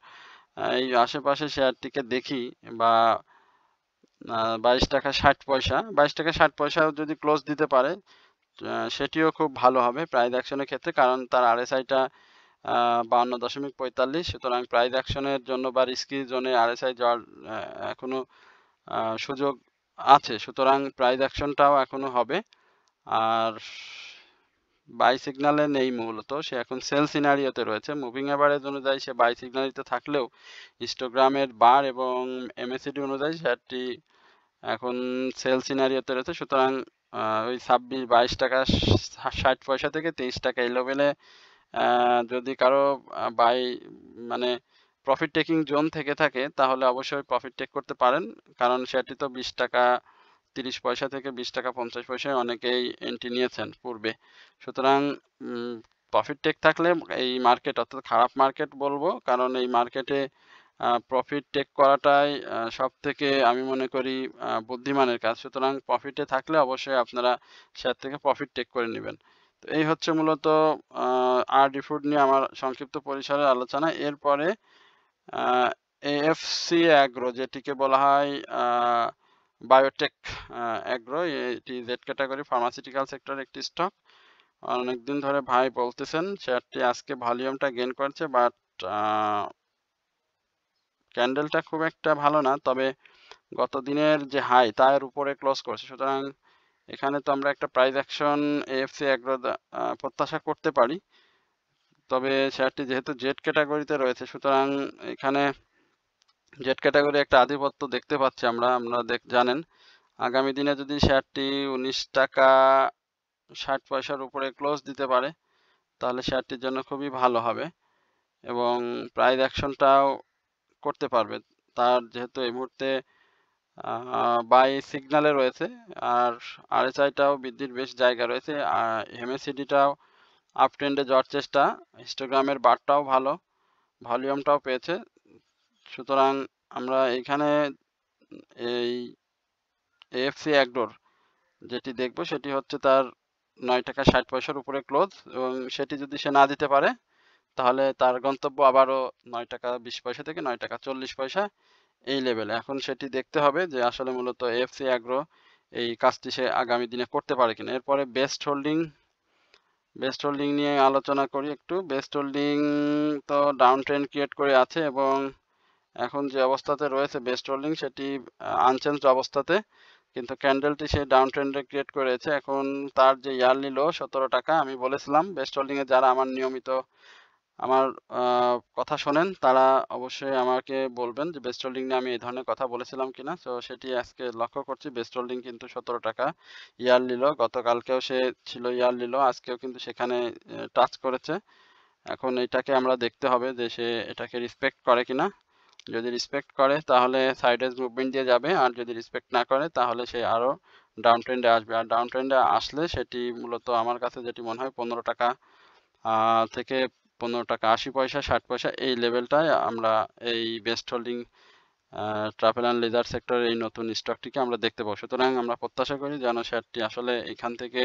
এই আশেপাশে শেয়ারটিকে দেখি, বা 22 টাকা 60 পয়সা, 22 টাকা 60 পয়সা যদি ক্লোজ দিতে পারে, সেটিও খুব ভালো হবে প্রাইস অ্যাকশনের ক্ষেত্রে, কারণ তার আরএসআইটা 52.45। সুতরাং প্রাইস অ্যাকশনের জন্য বা রিস্কি জোনে আরএসআই যাওয়ার এখনো সুযোগ আছে। সুতরাং প্রাইস অ্যাকশনটাও এখনো হবে। আর বাই সিগনালে নেই, মূলত সে এখন সেল সিনারিওতে রয়েছে। মুভিং এভারেজ অনুযায়ী সে বাই সিগনারিতে থাকলেও হিস্টোগ্রামের বার এবং এমএসিডি অনুযায়ী শেয়ারটি এখন সেল সিনারিওতে রয়েছে। সুতরাং ওই 22 টাকা 60 পয়সা থেকে 23 টাকা এই লেভেলে যদি কারো বাই মানে প্রফিট টেকিং জোন থেকে থাকে তাহলে অবশ্যই প্রফিট টেক করতে পারেন, কারণ সেটি তো 20 টাকা 30 পয়সা থেকে 20 টাকা 50 পয়সায় অনেকেই এন্ট্রি নিয়েছেন পূর্বে। সুতরাং প্রফিট টেক থাকলে এই মার্কেট অর্থাৎ খারাপ মার্কেট বলবো, কারণ এই মার্কেটে প্রফিট টেক করাটাই সব থেকে আমি মনে করি বুদ্ধিমানের কাজ। সুতরাং প্রফিটে থাকলে অবশ্যই আপনারা শেয়ার থেকে প্রফিট টেক করে নেবেন। তো এই হচ্ছে মূলত আরডি ফুড নিয়ে আমার সংক্ষিপ্ত পরিসরে আলোচনা। এরপরে এএফসি অ্যাগ্রো, যেটিকে বলা হয় বায়োটেক অ্যাগ্রো, এটি জেড ক্যাটাগরি ফার্মাসিউটিক্যাল সেক্টরের একটি স্টক। অনেকদিন ধরে ভাই বলতেছেন শেয়ারটি আজকে ভলিউমটা গেইন করছে, বাট ক্যান্ডেলটা খুব একটা ভালো না, তবে গত দিনের যে হাই তার উপরে ক্লোজ করছে। সুতরাং এখানে তো আমরা একটা প্রাইস অ্যাকশন এএফসি অ্যাগ্রো প্রত্যাশা করতে পারি, তবে শেয়ারটি যেহেতু জেড ক্যাটাগরিতে রয়েছে সুতরাং এখানে জেড ক্যাটাগরি একটা আধিপত্য দেখতে পাচ্ছি আমরা জানেন আগামী দিনে যদি শেয়ারটি 19 টাকা 60 পয়সার উপরে ক্লোজ দিতে পারে তাহলে শেয়ারটির জন্য খুবই ভালো হবে এবং প্রাইস অ্যাকশনটাও করতে পারবে। তার যেহেতু এই মুহূর্তে বাই সিগনালে রয়েছে আর আরএসআইটাও বৃদ্ধির বেশ জায়গা রয়েছে, এমএসিডিটাও আপ ট্রেন্ডে যাওয়ার চেষ্টা, হিস্টোগ্রামের বারটাও ভালো, ভলিউমটাও পেয়েছে। সুতরাং আমরা এখানে এই এএফসি অ্যাগ্রোর যেটি দেখব সেটি হচ্ছে তার 9 টাকা 60 পয়সার উপরে ক্লোজ, এবং সেটি যদি সে না দিতে পারে তাহলে তার গন্তব্য আবারও 9 টাকা 20 পয়সা থেকে 9 টাকা 40 পয়সা এই লেভেলে। এখন সেটি দেখতে হবে যে আসলে মূলত এএফসি অ্যাগ্রো এই কাজটি সে আগামী দিনে করতে পারে কিনা। এরপরে বেস্ট হোল্ডিং নিয়ে আলোচনা করি একটু। বেস্ট হোল্ডিং তো ডাউন ট্রেন্ড ক্রিয়েট করে আছে এবং এখন যে অবস্থাতে রয়েছে বেস্ট হোল্ডিং সেটি আনচেঞ্জড অবস্থাতে, কিন্তু ক্যান্ডেলটি সে ডাউন ট্রেন্ডে ক্রিয়েট করেছে। এখন তার যে ইয়ারলি লো 17 টাকা, আমি বলেছিলাম বেস্ট হোল্ডিংয়ে যারা আমার নিয়মিত আমার কথা শোনেন তারা অবশ্যই আমাকে বলবেন যে বেস্ট হোল্ডিং নিয়ে আমি এই ধরনের কথা বলেছিলাম কিনা। তো সেটি আজকে লক্ষ্য করছি, বেস্ট হোল্ডিং কিন্তু 17 টাকা ইয়ারলি লো, গতকালকেও সে ছিল ইয়ারলি লো, আজকেও কিন্তু সেখানে টাচ করেছে। এখন এটাকে আমরা দেখতে হবে যে সে এটাকে রেসপেক্ট করে কিনা। যদি রেসপেক্ট করে তাহলে সাইডওয়েজ মুভমেন্ট দিয়ে যাবে, আর যদি রেসপেক্ট না করে তাহলে সে আরও ডাউন ট্রেন্ডে আসবে। আর ডাউন ট্রেন্ডে আসলে সেটি মূলত আমার কাছে যেটি মনে হয় 15 টাকা থেকে 15 টাকা 80 পয়সা 60 পয়সা এই লেভেলটায় আমরা এই best holding travel and leisure সেক্টরের এই নতুন স্টকটিকে আমরা দেখতে পাবো। সুতরাং আমরা প্রত্যাশা করি যেন শেয়ারটি আসলে এখান থেকে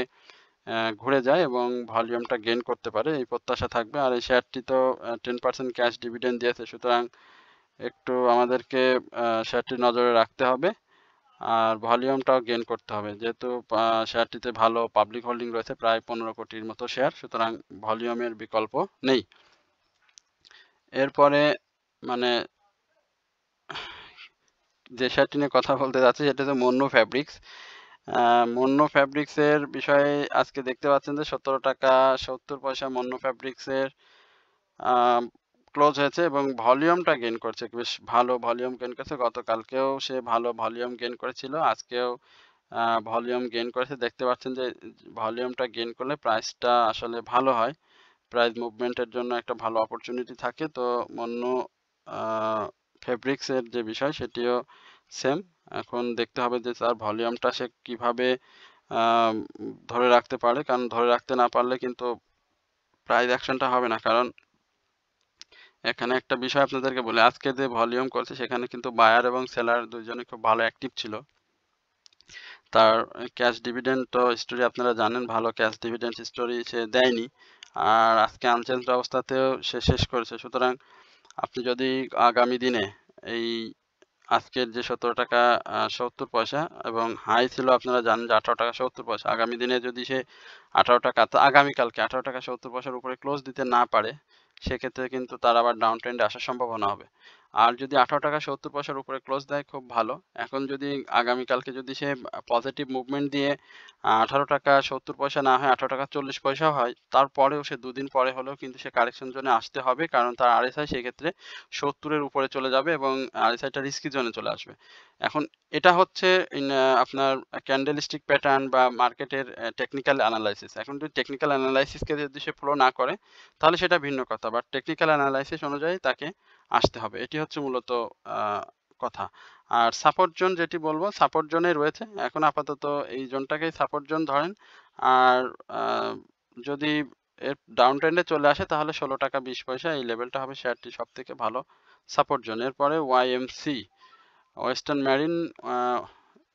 ঘুরে যায় এবং ভলিউমটা গেইন করতে পারে, এই প্রত্যাশা থাকবে। আর এই শেয়ারটি তো 10% ক্যাশ ডিভিডেন্ড দিয়েছে, সুতরাং একটু আমাদেরকে শেয়ারটি নজরে রাখতে হবে আর ভলিউমটাও গেইন করতে হবে, যেহেতু শেয়ারটিতে ভালো পাবলিক হোল্ডিং রয়েছে প্রায় 15 কোটির মতো শেয়ার, সুতরাং ভলিউমের বিকল্প নেই। এরপরে মানে যে শেয়ারটি নিয়ে কথা বলতে যাচ্ছি সেটা হচ্ছে মন্নু ফ্যাব্রিক্স। মন্নু ফ্যাব্রিক্সের বিষয়ে আজকে দেখতে পাচ্ছেন যে 17 টাকা 70 পয়সা মন্নু ফ্যাব্রিক্সের ক্লোজ হয়েছে এবং ভলিউমটা গেইন করছে, বেশ ভালো ভলিউম গেইন করছে। গতকালকেও সে ভালো ভলিউম গেইন করেছিল, আজকেও ভলিউম গেইন করেছে। দেখতে পাচ্ছেন যে ভলিউমটা গেইন করলে প্রাইসটা আসলে ভালো হয়, প্রাইস মুভমেন্টের জন্য একটা ভালো অপরচুনিটি থাকে। তো মন্নু ফেব্রিক্সের যে বিষয় সেটিও সেম, এখন দেখতে হবে যে তার ভলিউমটা সে কিভাবে ধরে রাখতে পারে, কারণ ধরে রাখতে না পারলে কিন্তু প্রাইস অ্যাকশনটা হবে না। কারণ এখানে একটা বিষয় আপনাদেরকে বলি, আজকে যে ভলিউম করছে সেখানে কিন্তু বায়ার এবং সেলার দুইজনে খুব ভালো অ্যাক্টিভ ছিল। তার ক্যাশ ডিভিডেন্ড তো স্টোরি আপনারা জানেন, ভালো ক্যাশ ডিভিডেন্ড স্টোরি সে দেয়নি, আর আজকে আনচেঞ্জড অবস্থাতেও সে শেষ করেছে। সুতরাং আপনি যদি আগামী দিনে এই আজকের যে 17 টাকা 70 পয়সা এবং হাই ছিল আপনারা জানেন যে 18 টাকা 70 পয়সা, আগামী দিনে যদি সে 18 টাকা আগামীকালকে 18 টাকা 70 পয়সার উপরে ক্লোজ দিতে না পারে সেক্ষেত্রে কিন্তু তার আবার ডাউন ট্রেন্ডে আসার সম্ভাবনা হবে। আর যদি 18 টাকা 70 পয়সার উপরে ক্লোজ দেয় খুব ভালো। এখন যদি আগামীকালকে যদি সে পজিটিভ মুভমেন্ট দিয়ে 18 টাকা 70 পয়সা না হয় 18 টাকা 40 পয়সা হয়, তারপরেও সে দুদিন পরে হলেও কিন্তু সে কারেকশন জোনে আসতে হবে, কারণ তার আরএসআই সেক্ষেত্রে 70-এর উপরে চলে যাবে এবং আরএসআইটা রিস্কি জোনে চলে আসবে। এখন এটা হচ্ছে আপনার ক্যান্ডেলস্টিক প্যাটার্ন বা মার্কেটের টেকনিক্যাল অ্যানালাইসিস। এখন যদি টেকনিক্যাল অ্যানালাইসিসকে যদি সে ফলো না করে, তাহলে সেটা ভিন্ন কথা। বাট টেকনিক্যাল অ্যানালাইসিস অনুযায়ী তাকে আসতে হবে। এটি হচ্ছে মূলত আ কথা। আর সাপোর্ট জোন যেটি বলব, সাপোর্ট জোনে রয়েছে। এখন আপাতত এই জোনটাকেই সাপোর্ট জোন ধরেন। আর আ যদি এর ডাউন ট্রেন্ডে চলে আসে তাহলে ৳১৬.২০ এই লেভেলটা হবে শেয়ারটির সবথেকে ভালো সাপোর্ট জোন। এরপরে YMC ওয়েস্টার্ন মেরিন, আ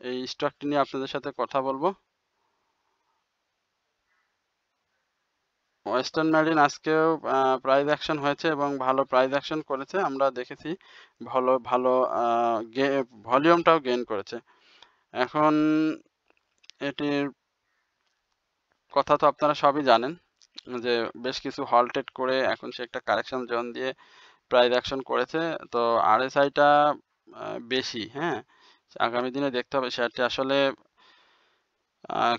এই স্টকটি নিয়ে আপনাদের সাথে কথা বলবো। ওয়েস্টার্ন মেরিন আজকেও প্রাইস অ্যাকশন হয়েছে এবং ভালো প্রাইস অ্যাকশন করেছে। আমরা দেখেছি ভালো ভালো আ গে ভলিউমটাও গেইন করেছে। এখন এটির কথা তো আপনারা সবই জানেন যে বেশ কিছু হল্টেড করে এখন সে একটা কারেকশন জোন দিয়ে প্রাইস অ্যাকশন করেছে। তো RSI টা বেশি, হ্যাঁ? আগামী দিনে দেখতে হবে শেয়ারটি আসলে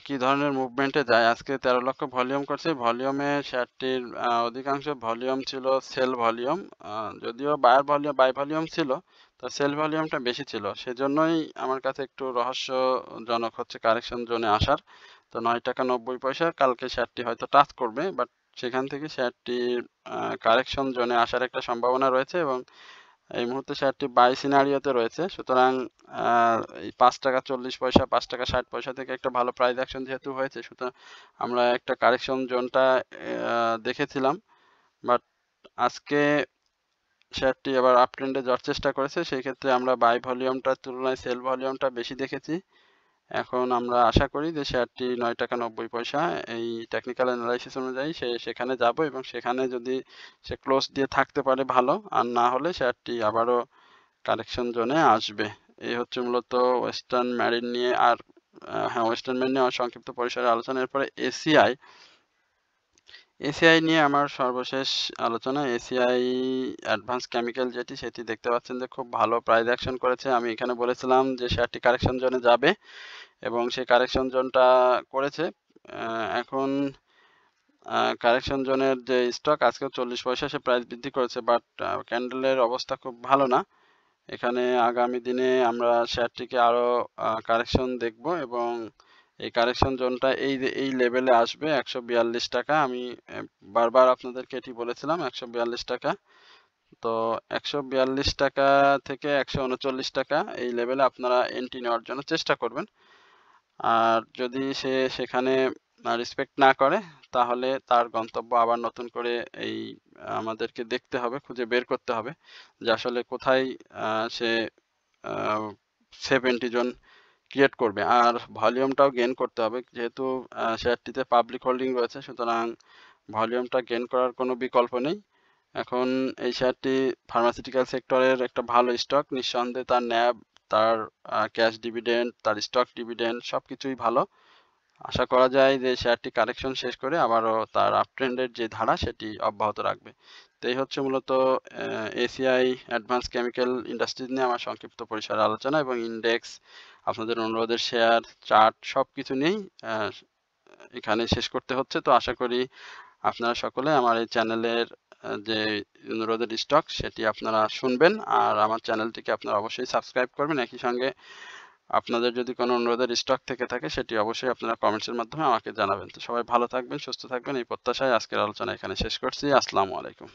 কি ধরনের মুভমেন্টে যায়। আজকে ১৩ লক্ষ ভলিউম করছে। ভলিউমে শেয়ারটির অধিকাংশ ভলিউম ছিল সেল ভলিউম। যদিও বাই ভলিউম ছিল, তো সেল ভলিউমটা বেশি ছিল। সেজন্যই আমার কাছে একটু রহস্যজনক হচ্ছে কারেকশন জোনে আসার। তো ৳৯.৯০ কালকে শেয়ারটি হয়তো টাচ করবে। বাট সেখান থেকে শেয়ারটির কারেকশন জোনে আসার একটা সম্ভাবনা রয়েছে এবং এই মুহূর্তে শেয়ারটি বাই সিনারিওতে রয়েছে। সুতরাং আ এই ৳৫.৪০, ৳৫.৬০ থেকে একটা ভালো প্রাইস অ্যাকশন যেহেতু হয়েছে, সুতরাং আমরা একটা কারেকশন জোনটা দেখেছিলাম। বাট আজকে শেয়ারটি আবার আপ ট্রেন্ডে যাওয়ার চেষ্টা করেছে। সেই ক্ষেত্রে আমরা বাই ভলিউমটার তুলনায় সেল ভলিউমটা বেশি দেখেছি। এখন আমরা আশা করি যে শেয়ারটি ৳৯.৯০ এই টেকনিক্যাল অ্যানালাইসিস অনুযায়ী সেখানে যাবে এবং সেখানে যদি সে ক্লোজ দিয়ে থাকতে পারে ভালো, আর না হলে শেয়ারটি আবারও কারেকশন জোনে আসবে। এই হচ্ছে মূলত ওয়েস্টার্ন মেরিন নিয়ে। আর হ্যাঁ, ওয়েস্টার্ন মেরিন নিয়ে আমার সংক্ষিপ্ত পরিসরে আলোচনা। এরপরে এসিআই। এসিআই নিয়ে আমার সর্বশেষ আলোচনা। এসিআই অ্যাডভান্স কেমিক্যাল যেটি, সেটি দেখতে পাচ্ছেন যে খুব ভালো প্রাইস অ্যাকশন করেছে। আমি এখানে বলেছিলাম যে শেয়ারটি কারেকশন জোনে যাবে এবং সেই কারেকশন জোনটা করেছে। এখন কারেকশন জোনের যে স্টক আজকেও ৪০ পয়সা সে প্রাইস বৃদ্ধি করেছে। বাট ক্যান্ডেলের অবস্থা খুব ভালো না। এখানে আগামী দিনে আমরা শেয়ারটিকে আরো কারেকশন দেখব এবং এই কারেকশন জোনটা এই লেভেলে আসবে ৳১৪২। আমি বারবার আপনাদেরকে এটি বলেছিলাম ৳১৪২। তো ৳১৪২ থেকে ৳১৩৯ এই লেভেলে আপনারা এন্ট্রি নেওয়ার জন্য চেষ্টা করবেন। আর যদি সে সেখানে রেসপেক্ট না করে, তাহলে তার গন্তব্য আবার নতুন করে এই আমাদেরকে দেখতে হবে, খুঁজে বের করতে হবে যে আসলে কোথায় সে a safe entry zone create করবে। আর ভলিউমটাও গেইন করতে হবে। যেহেতু শেয়ারটিতে পাবলিক হোল্ডিং রয়েছে, সুতরাং ভলিউমটা গেইন করার কোনো বিকল্প নেই। এখন এই শেয়ারটি ফার্মাসিউটিক্যাল সেক্টরের একটা ভালো স্টক। নিঃসন্দেহে তার ন্যাব, তার ক্যাশ ডিভিডেন্ড, তার স্টক ডিভিডেন্ড সবকিছুই ভালো। আশা করা যায় যে শেয়ারটি কারেকশন শেষ করে আবারও তার আপট্রেন্ডের যে ধারা সেটি অব্যাহত রাখবে। তো এই হচ্ছে মূলত এসিআই অ্যাডভান্স কেমিক্যাল ইন্ডাস্ট্রিজ নিয়ে আমার সংক্ষিপ্ত পরিসরে আলোচনা এবং ইন্ডেক্স, আপনাদের অনুরোধের শেয়ার, চার্ট সবকিছু নিয়েই এখানে শেষ করতে হচ্ছে। তো আশা করি আপনারা সকলে আমার এই চ্যানেলের যে অনুরোধের স্টক সেটি আপনারা শুনবেন। আর আমার চ্যানেলটিকে আপনারা অবশ্যই সাবস্ক্রাইব করবেন। একই সঙ্গে আপনাদের যদি কোনো অনুরোধের স্টক থেকে থাকে সেটি অবশ্যই আপনারা কমেন্টসের মাধ্যমে আমাকে জানাবেন। তো সবাই ভালো থাকবেন, সুস্থ থাকবেন এই প্রত্যাশায় আজকের আলোচনা এখানে শেষ করছি। আসসালামু আলাইকুম।